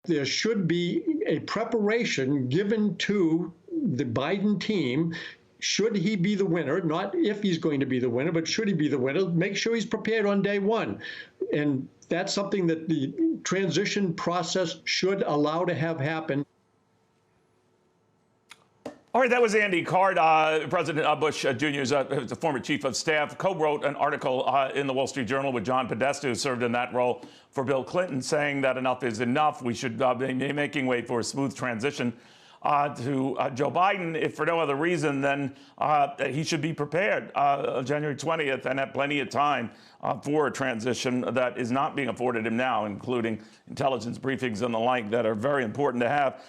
there should be a preparation given to the Biden team. Should he be the winner, not if he's going to be the winner, but should he be the winner, make sure he's prepared on day one. And that's something that the transition process should allow to have happen. All right, that was Andy Card, President Bush Jr.'s the former chief of staff, co-wrote an article in the Wall Street Journal with John Podesta, who served in that role for Bill Clinton, saying that enough is enough. We should be making way for a smooth transition to Joe Biden, if for no other reason than he should be prepared January 20th and have plenty of time for a transition that is not being afforded him now, including intelligence briefings and the like that are very important to have.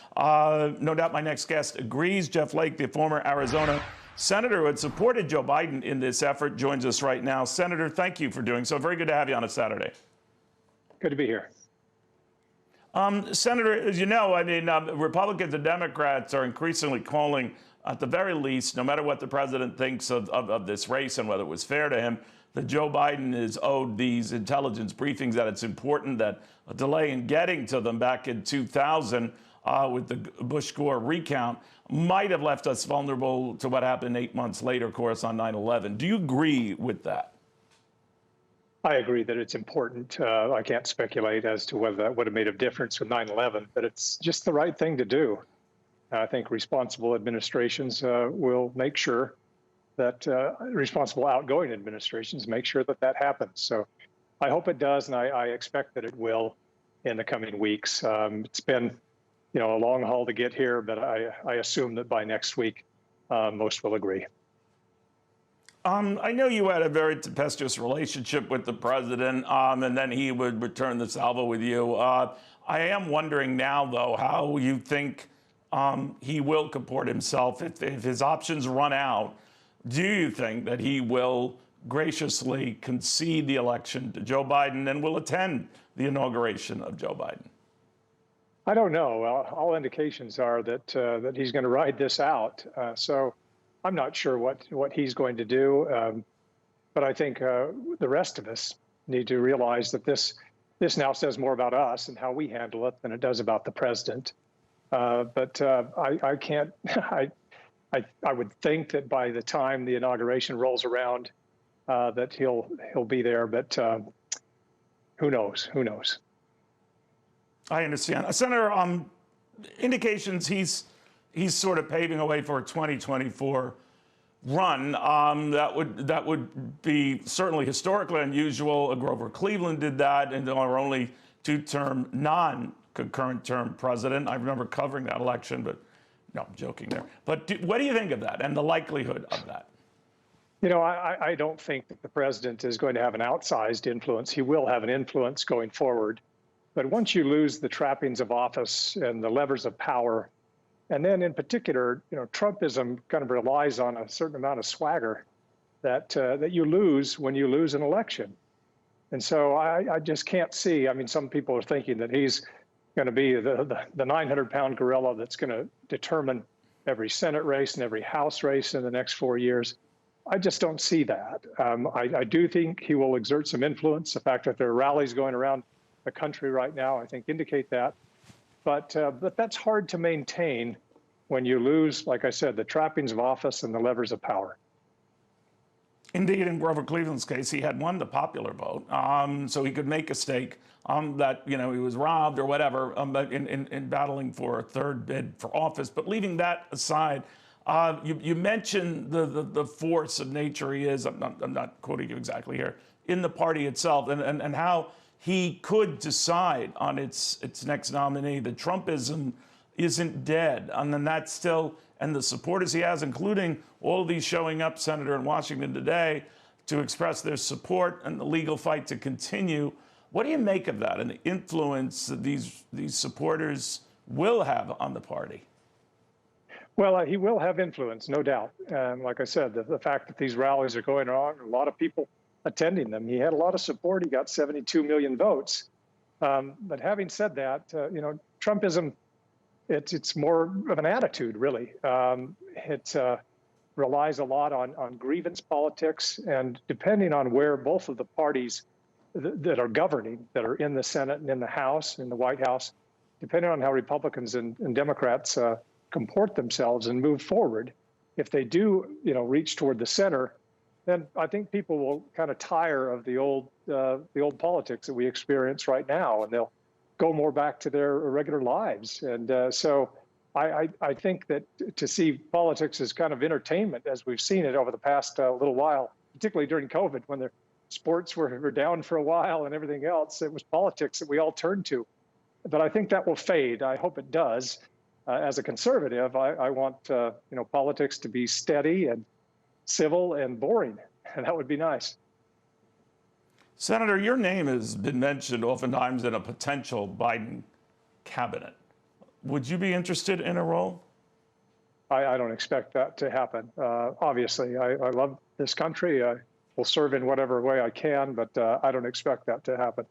No doubt my next guest agrees. Jeff Flake, the former Arizona senator who had supported Joe Biden in this effort, joins us right now. Senator, thank you for doing so. Very good to have you on a Saturday. Good to be here. Senator, as you know, I mean, Republicans and Democrats are increasingly calling, at the very least, no matter what the president thinks of this race and whether it was fair to him, that Joe Biden is owed these intelligence briefings, that it's important that a delay in getting to them back in 2000 with the Bush-Gore recount might have left us vulnerable to what happened 8 months later, of course, on 9/11. Do you agree with that? I agree that it's important. I can't speculate as to whether that would have made a difference with 9/11, but it's just the right thing to do. I think responsible administrations will make sure that responsible outgoing administrations make sure that that happens. So I hope it does, and I expect that it will in the coming weeks. It's been, a long haul to get here, but I assume that by next week, most will agree. I know you had a very tempestuous relationship with the president, and then he would return the salvo with you. I am wondering now, though, how you think he will comport himself if his options run out. Do you think that he will graciously concede the election to Joe Biden and will attend the inauguration of Joe Biden? I don't know. All indications are that he's going to ride this out. So I'm not sure what he's going to do. But I think the rest of us need to realize that this now says more about us and how we handle it than it does about the president. But I can't. I would think that by the time the inauguration rolls around, that he'll be there. But who knows? Who knows? I understand, Senator. Indications he's sort of paving a way for a 2024 run. That would be certainly historically unusual. Grover Cleveland did that, and our only two-term non-concurrent term president. I remember covering that election, but no, I'm joking there. But what do you think of that and the likelihood of that? I don't think that the president is going to have an outsized influence. He will have an influence going forward. But once you lose the trappings of office and the levers of power, and then in particular, Trumpism kind of relies on a certain amount of swagger that you lose when you lose an election. And so I just can't see. I mean, some people are thinking that he's going to be the 900-pound gorilla that's going to determine every Senate race and every House race in the next 4 years. I just don't see that. I do think he will exert some influence. The fact that there are rallies going around the country right now, I think, indicate that. But that's hard to maintain when you lose, like I said, the trappings of office and the levers of power. Indeed, in Grover Cleveland's case, he had won the popular vote, so he could make a stake that he was robbed or whatever in battling for a third bid for office. But leaving that aside, you mentioned the force of nature he is. I'm not quoting you exactly here, in the party itself, and how he could decide on its next nominee. The Trumpism isn't dead, and then that's still, and the supporters he has, including all of these showing up, Senator, in Washington today to express their support and the legal fight to continue. What do you make of that and the influence that these supporters will have on the party? Well, he will have influence, no doubt. And like I said, the fact that these rallies are going on, a lot of people attending them. He had a lot of support. He got 72 million votes. But having said that, Trumpism, it's more of an attitude, really. It relies a lot on grievance politics, and depending on where both of the parties that are governing, that are in the Senate and in the House, in the White House, depending on how Republicans and Democrats comport themselves and move forward, if they do, reach toward the center, then I think people will kind of tire of the old politics that we experience right now, and they'll go more back to their regular lives. And so I think that to see politics as kind of entertainment, as we've seen it over the past little while, particularly during COVID, when the sports were down for a while and everything else, it was politics that we all turned to. But I think that will fade. I hope it does. As a conservative, I want politics to be steady and civil and boring, and that would be nice. Senator, your name has been mentioned oftentimes in a potential Biden cabinet. Would you be interested in a role? I don't expect that to happen. Obviously, I love this country. I will serve in whatever way I can, but I don't expect that to happen.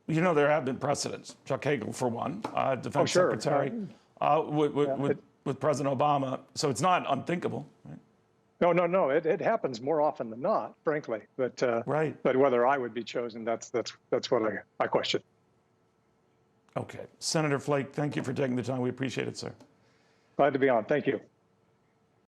There have been precedents. Chuck Hagel, for one, defense secretary with President Obama. So it's not unthinkable. Right? No. It happens more often than not, frankly. But right. But whether I would be chosen, that's what I question. Okay, Senator Flake, thank you for taking the time. We appreciate it, sir. Glad to be on. Thank you.